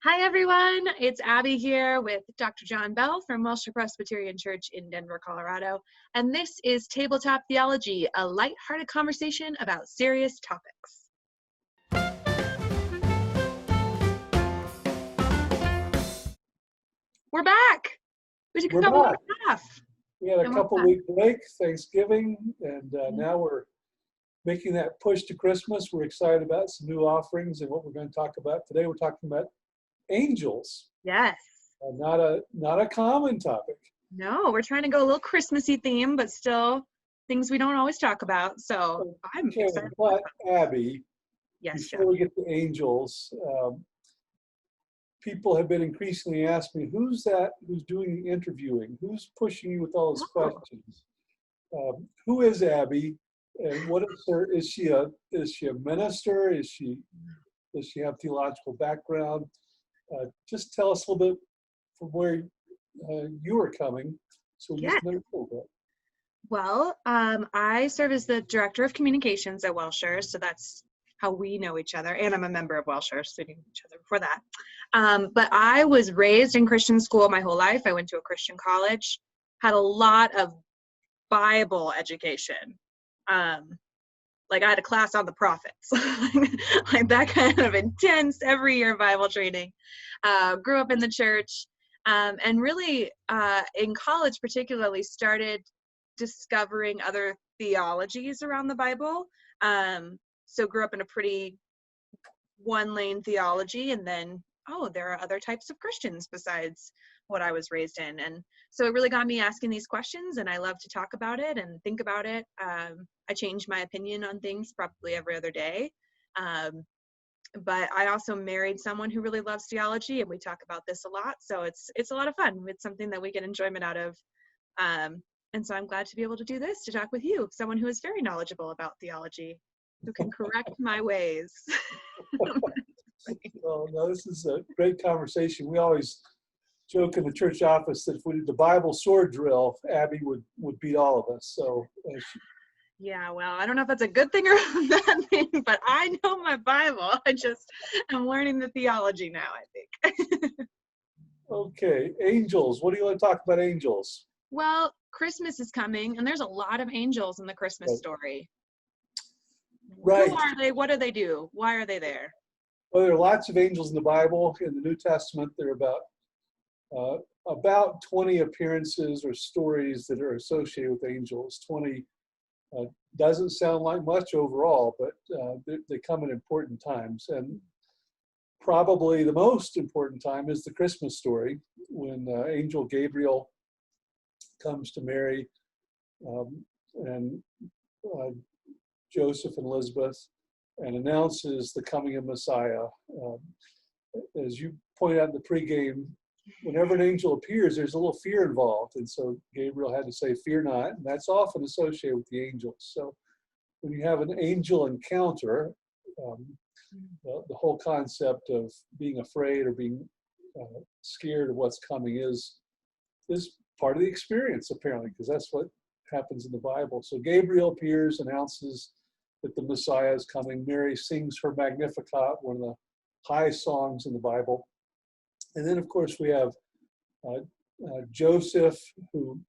Hi, everyone. It's Abby here with Dr. John Bell from Welsh Presbyterian Church in Denver, Colorado. And this is Tabletop Theology, a lighthearted conversation about serious topics. We're back. We took a couple weeks off. We had a couple-week break, Thanksgiving, and now we're making that push to Christmas. We're excited about some new offerings and what we're going to talk about today. We're talking about angels. Yes. Not a common topic. No, we're trying to go a little Christmassy theme, but still things we don't always talk about. So I'm excited. But Abby, yes, before we get to angels, people have been increasingly asking me, who's doing the interviewing? Who's pushing you with all those questions? Who is Abby? And what is her? Is she a minister? Does she have theological background? Just tell us a little bit from where you are coming, so we can know a little bit. Well, I serve as the director of communications at Welsher, so that's how we know each other, and I'm a member of Welsher, so we knew each other before that. But I was raised in Christian school my whole life. I went to a Christian college, had a lot of Bible education. Like I had a class on the prophets, like that kind of intense every year Bible training. Grew up in the church, and really in college particularly started discovering other theologies around the Bible. So grew up in a pretty one-lane theology, and then, there are other types of Christians besides what I was raised in. And so it really got me asking these questions, and I love to talk about it and think about it. I change my opinion on things probably every other day. But I also married someone who really loves theology, and we talk about this a lot. So it's a lot of fun. It's something that we get enjoyment out of. And so I'm glad to be able to do this, to talk with you, someone who is very knowledgeable about theology, who can correct my ways. Well, no, this is a great conversation. We always joke in the church office that if we did the Bible sword drill, Abby would beat all of us. So. Yeah, well, I don't know if that's a good thing or a bad thing, but I know my Bible. I'm learning the theology now, I think. Okay, angels. What do you want to talk about angels? Well, Christmas is coming, and there's a lot of angels in the Christmas story. Right. Who are they? What do they do? Why are they there? Well, there are lots of angels in the Bible. In the New Testament, there are about 20 appearances or stories that are associated with angels. 20 doesn't sound like much overall, but they come at important times. And probably the most important time is the Christmas story, when angel Gabriel comes to Mary and Joseph and Elizabeth and announces the coming of Messiah. As you pointed out in the pregame, whenever an angel appears, there's a little fear involved. And so Gabriel had to say, "Fear not." And that's often associated with the angels. So when you have an angel encounter, the whole concept of being afraid or being scared of what's coming is part of the experience, apparently, because that's what happens in the Bible. So Gabriel appears, announces that the Messiah is coming. Mary sings her Magnificat, one of the high songs in the Bible. And then, of course, we have Joseph, who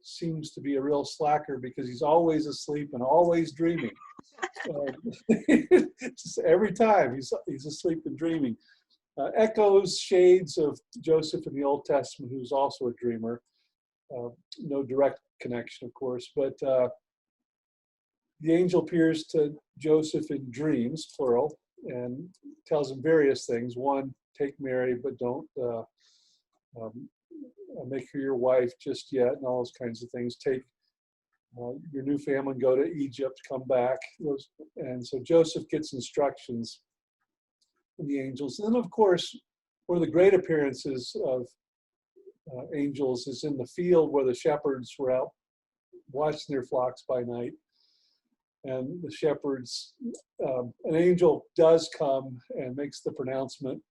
seems to be a real slacker because he's always asleep and always dreaming. Just every time he's asleep and dreaming. Echoes, shades of Joseph in the Old Testament, who's also a dreamer. No direct connection, of course, but the angel appears to Joseph in dreams, plural, and tells him various things. One, take Mary, but don't make her your wife just yet, and all those kinds of things. Take your new family and go to Egypt, come back. And so Joseph gets instructions from the angels. And then, of course, one of the great appearances of angels is in the field where the shepherds were out watching their flocks by night. And the shepherds, an angel does come and makes the pronouncement.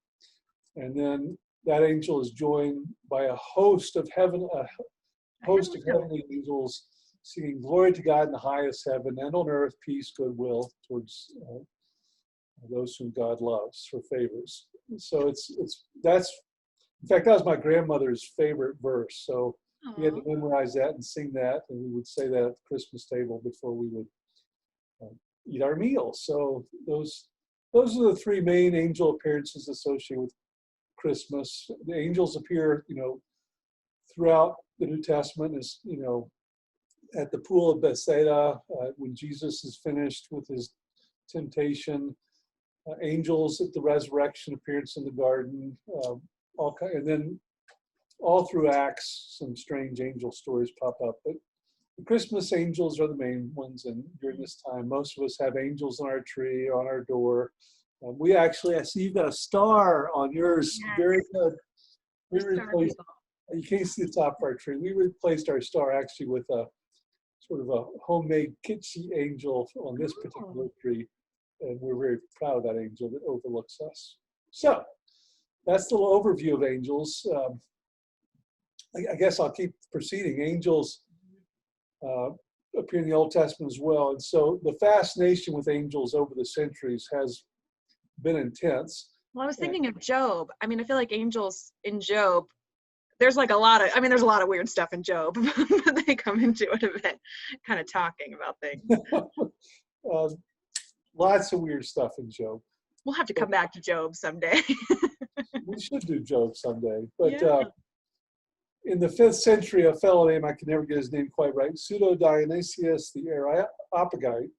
And then that angel is joined by a host of heavenly angels singing glory to God in the highest heaven, and on earth peace, goodwill towards those whom God loves or favors. So that's, in fact, that was my grandmother's favorite verse. So we had to memorize that and sing that, and we would say that at the Christmas table before we would eat our meals. So those are the three main angel appearances associated with Christmas. The angels appear, throughout the New Testament, as at the pool of Bethsaida, when Jesus is finished with his temptation, angels at the resurrection appearance in the garden, and then all through Acts, some strange angel stories pop up. But the Christmas angels are the main ones, and during this time, most of us have angels on our tree, on our door. We actually, I see you've got a star on yours. Yes. Very good. You can't see the top of our tree. We replaced our star actually with a sort of a homemade kitschy angel on this particular tree. And we're very proud of that angel that overlooks us. So that's the little overview of angels. I guess I'll keep proceeding. Angels appear in the Old Testament as well. And so the fascination with angels over the centuries has been intense. Well, I was thinking of Job. I mean, I feel like angels in Job, there's a lot of weird stuff in Job, but they come into it a bit, kind of talking about things. Lots of weird stuff in Job. We'll have to come back to Job someday. We should do Job someday. But in the 5th century, a fellow named, I can never get his name quite right, Pseudo-Dionysius the Areopagite,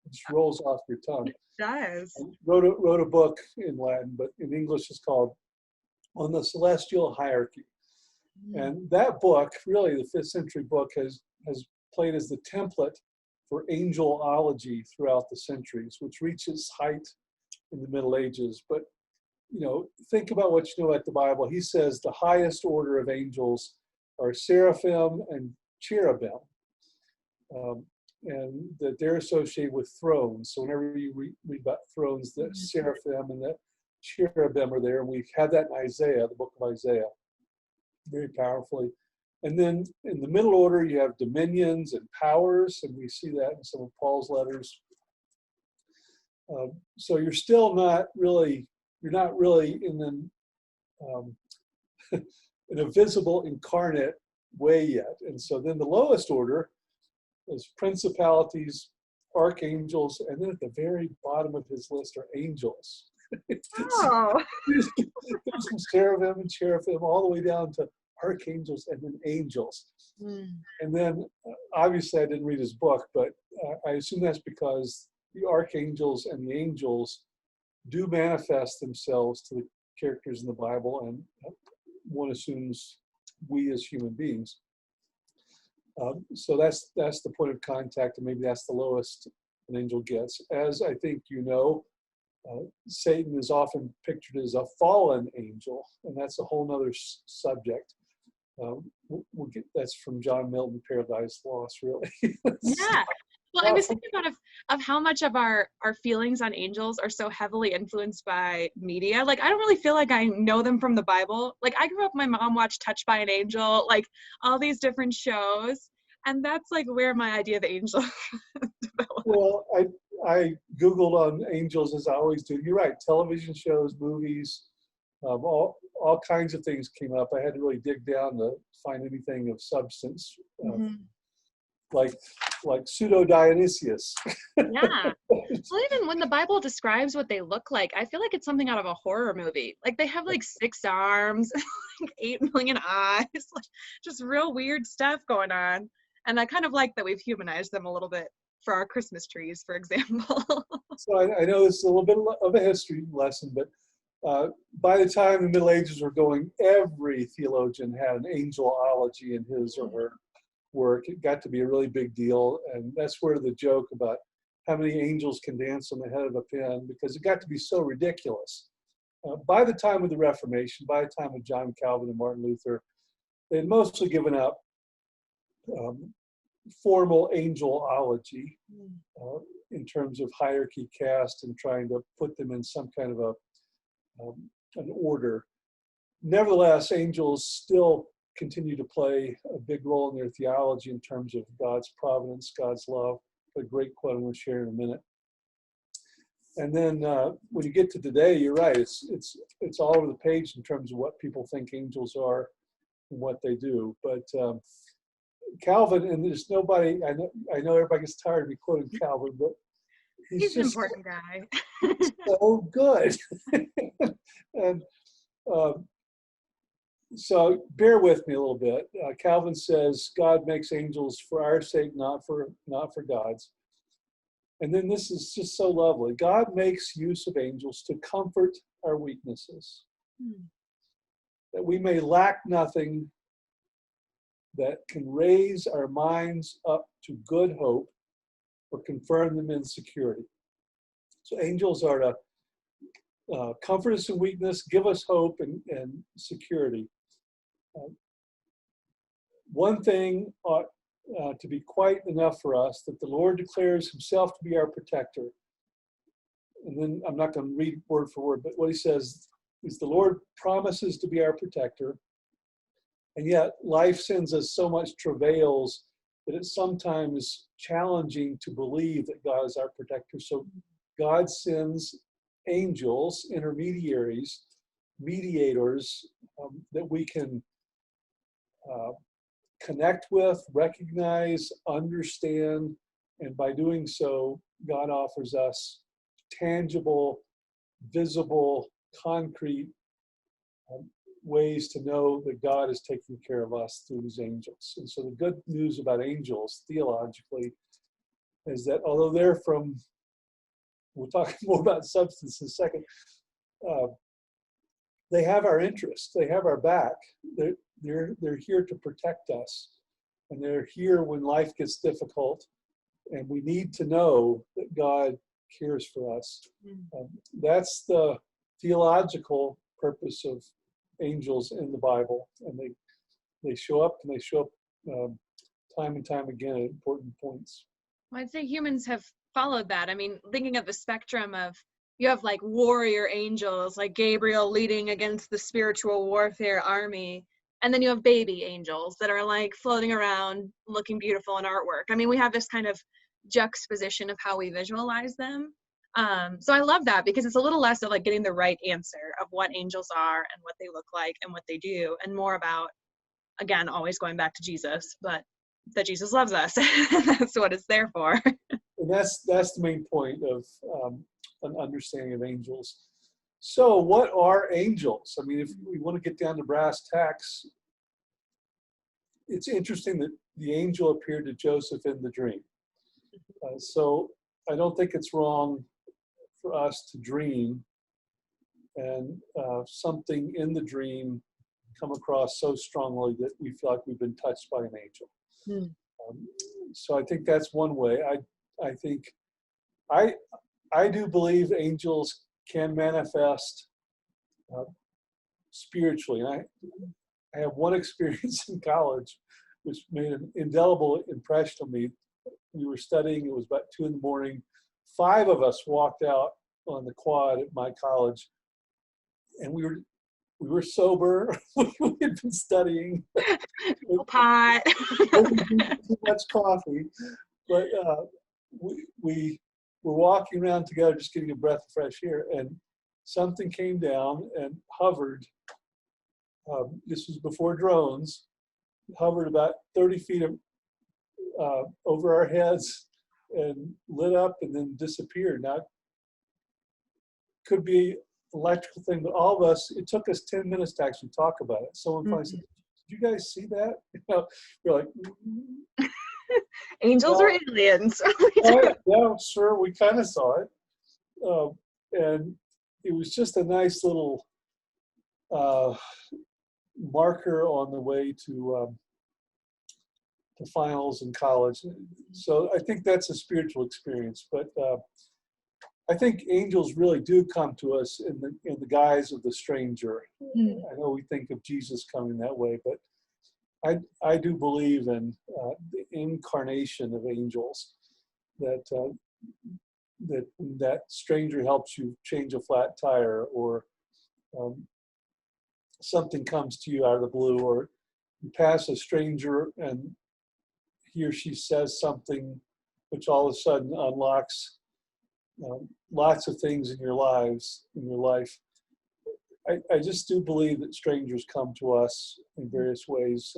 which rolls off your tongue. It does. Wrote a book in Latin, but in English it's called On the Celestial Hierarchy. And that book, really the 5th century book, has played as the template for angelology throughout the centuries, which reached its height in the Middle Ages. But think about what you know about the Bible. He says the highest order of angels are seraphim and cherubim, and that they're associated with thrones. So whenever you read about thrones, the seraphim and the cherubim are there. And we have that in Isaiah, the book of Isaiah, very powerfully. And then in the middle order, you have dominions and powers, and we see that in some of Paul's letters. So you're still not really in in a visible incarnate way yet. And so then the lowest order is principalities, archangels, and then at the very bottom of his list are angels. Oh. There's some seraphim and cherubim all the way down to archangels and then angels. And then obviously I didn't read his book, but I assume that's because the archangels and the angels do manifest themselves to the characters in the Bible, and one assumes we as human beings. So that's the point of contact, and maybe that's the lowest an angel gets. As I think Satan is often pictured as a fallen angel, and that's a whole other subject. We'll get that's from John Milton, Paradise Lost, really. Yeah. Well, I was thinking of how much of our feelings on angels are so heavily influenced by media. I don't really feel like I know them from the Bible. I grew up, my mom watched Touched by an Angel, all these different shows. And that's where my idea of angel developed. Well, I Googled on angels, as I always do. You're right, television shows, movies, all kinds of things came up. I had to really dig down to find anything of substance. Like Pseudo-Dionysius. Yeah. Well, even when the Bible describes what they look like, I feel like it's something out of a horror movie. They have 6 arms, 8 million eyes, just real weird stuff going on. And I kind of like that we've humanized them a little bit for our Christmas trees, for example. So I know this is a little bit of a history lesson, but by the time the Middle Ages were going, every theologian had an angelology in his or her work. It got to be a really big deal, and that's where the joke about how many angels can dance on the head of a pin, because it got to be so ridiculous. By the time of the Reformation, by the time of John Calvin and Martin Luther, they had mostly given up formal angelology in terms of hierarchy, caste, and trying to put them in some kind of an order. Nevertheless, angels still continue to play a big role in their theology in terms of God's providence, God's love. A great quote I'm going to share in a minute. And then when you get to today, you're right. It's all over the page in terms of what people think angels are and what they do. But Calvin, and there's nobody, I know everybody gets tired of me quoting Calvin, but He's an just important guy. so good. And so bear with me a little bit. Calvin says God makes angels for our sake, not for God's. And then this is just so lovely. God makes use of angels to comfort our weaknesses, that we may lack nothing, that can raise our minds up to good hope or confirm them in security. So angels are to comfort us in weakness, give us hope and security. One thing ought to be quite enough for us, that the Lord declares himself to be our protector. And then I'm not going to read word for word, but what he says is the Lord promises to be our protector. And yet life sends us so much travails that it's sometimes challenging to believe that God is our protector. So God sends angels, intermediaries, mediators that we can connect with, recognize, understand, and by doing so, God offers us tangible, visible, concrete ways to know that God is taking care of us through these angels. And so the good news about angels, theologically, is that although they're from, we'll talk more about substance in a second, they have our interest, they have our back. They're here to protect us, and they're here when life gets difficult, and we need to know that God cares for us. That's the theological purpose of angels in the Bible, and they show up, and they show up time and time again at important points. Well, I'd say humans have followed that. I mean, thinking of the spectrum of, you have like warrior angels, like Gabriel leading against the spiritual warfare army. And then you have baby angels that are like floating around looking beautiful in artwork. I mean, we have this kind of juxtaposition of how we visualize them. So I love that, because it's a little less of like getting the right answer of what angels are and what they look like and what they do, and more about, again, always going back to Jesus, but that Jesus loves us. That's what it's there for. And that's the main point of an understanding of angels. So what are angels? I mean, if we want to get down to brass tacks, it's interesting that the angel appeared to Joseph in the dream. So I don't think it's wrong for us to dream and something in the dream come across so strongly that we feel like we've been touched by an angel. So I think that's one way. I think I do believe angels can manifest spiritually. And I have one experience in college which made an indelible impression on me. We were studying, it was about 2 a.m. 5 of us walked out on the quad at my college, and we were sober. We had been studying. Pot. Too much coffee, but we were walking around together, just getting a breath of fresh air, and something came down and hovered. This was before drones. Hovered about 30 feet over our heads and lit up and then disappeared. Now, it could be electrical thing, but all of us, it took us 10 minutes to actually talk about it. Someone finally said, "Did you guys see that?" We're like, Angels or aliens? yeah, sure, we kind of saw it. And it was just a nice little marker on the way to finals in college. So I think that's a spiritual experience, but I think angels really do come to us in the guise of the stranger. I know we think of Jesus coming that way, but I do believe in the incarnation of angels, that that stranger helps you change a flat tire, or something comes to you out of the blue, or you pass a stranger and he or she says something which all of a sudden unlocks lots of things in your life. I just do believe that strangers come to us in various ways.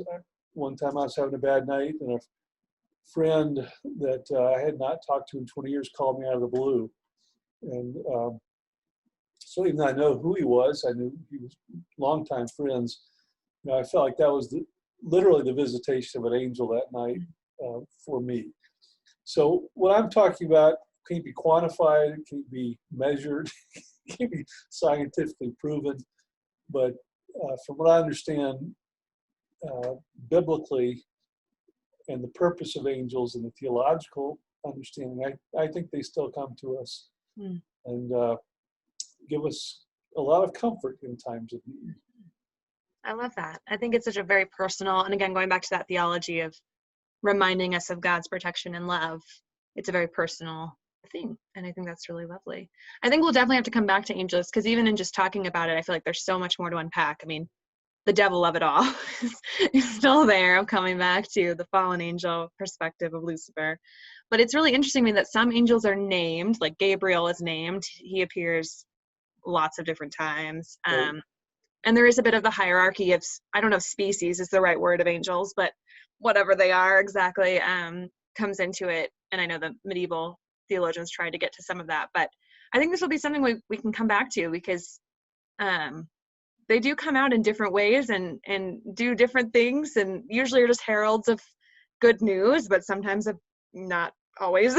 One time I was having a bad night, and a friend that I had not talked to in 20 years called me out of the blue. And so even though I know who he was, I knew he was longtime friends. I felt like that was literally the visitation of an angel that night for me. So what I'm talking about can't be quantified, it can't be measured, it can't be scientifically proven. But from what I understand, biblically, and the purpose of angels and the theological understanding, I think they still come to us and give us a lot of comfort in times of need. I love that. I think it's such a very personal, and again, going back to that theology of reminding us of God's protection and love, it's a very personal thing. And I think that's really lovely. I think we'll definitely have to come back to angels, because even in just talking about it, I feel like there's so much more to unpack. I mean, the devil of it all is still there. I'm coming back to the fallen angel perspective of Lucifer. But it's really interesting to me that some angels are named, like Gabriel is named. He appears lots of different times. Right. And there is a bit of the hierarchy of, I don't know if species is the right word of angels, but whatever they are exactly comes into it. And I know the medieval theologians tried to get to some of that. But I think this will be something we can come back to, because they do come out in different ways and do different things, and usually are just heralds of good news, but sometimes not always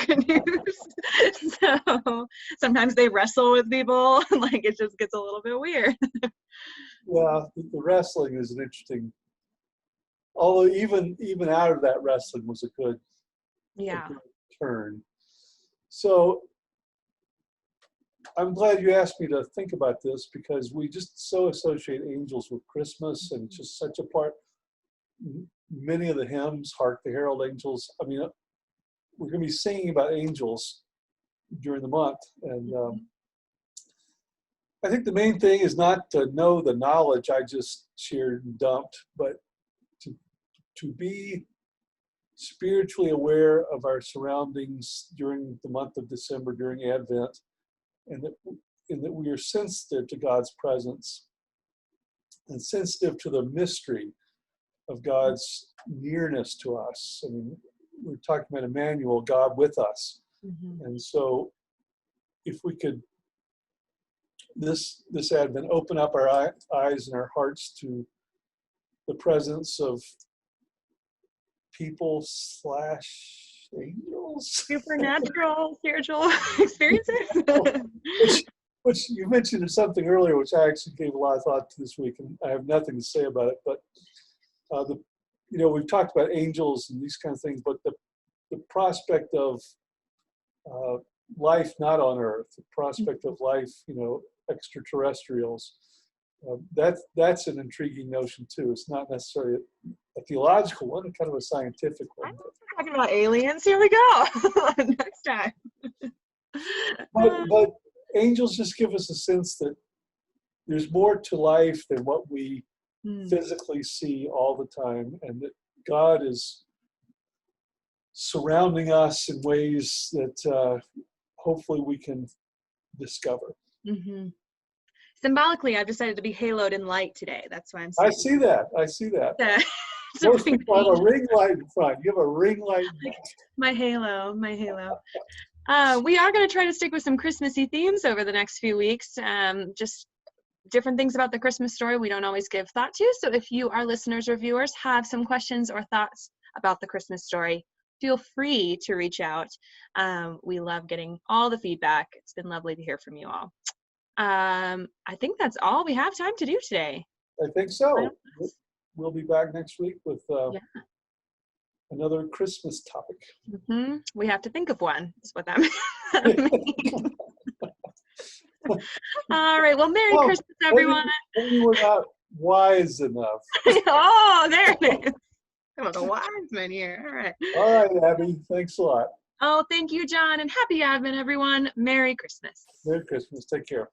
good news. So sometimes they wrestle with people, and like it just gets a little bit weird. Well, the wrestling is an interesting, although even out of that wrestling was a good turn. So I'm glad you asked me to think about this, because we just so associate angels with Christmas, and it's just such a part. Many of the hymns, Hark the Herald Angels, I mean, we're going to be singing about angels during the month. And I think the main thing is not to know the knowledge I just shared and dumped, but to be spiritually aware of our surroundings during the month of December, during Advent, and that we are sensitive to God's presence and sensitive to the mystery of God's nearness to us. I mean, we're talking about Emmanuel, God with us. Mm-hmm. And so if we could, this Advent, open up our eyes and our hearts to the presence of people / angels. Supernatural spiritual experiences. Which you mentioned something earlier, which I actually gave a lot of thought to this week, and I have nothing to say about it. But we've talked about angels and these kind of things, but the prospect of life not on Earth, the prospect of life, extraterrestrials, that's an intriguing notion too. It's not necessarily a theological one, it's kind of a scientific one. I'm talking about aliens. Here we go. Next time. But angels just give us a sense that there's more to life than what we physically see all the time, and that God is surrounding us in ways that hopefully we can discover. Mm-hmm. Symbolically, I've decided to be haloed in light today. That's why I'm saying. I see that. Most people have a ring light in front. You have a ring light. My halo. We are going to try to stick with some Christmassy themes over the next few weeks. Just different things about the Christmas story we don't always give thought to. So if you, our listeners or viewers, have some questions or thoughts about the Christmas story, feel free to reach out. We love getting all the feedback. It's been lovely to hear from you all. I think that's all we have time to do today. I think so. We'll be back next week with another Christmas topic. Mm-hmm. We have to think of one, is what that means. All right. Well, Merry Christmas, everyone. Maybe we're not wise enough. Oh, there it is. I'm the wise man here. All right. All right, Abbie. Thanks a lot. Oh, thank you, John. And happy Advent, everyone. Merry Christmas. Merry Christmas. Take care.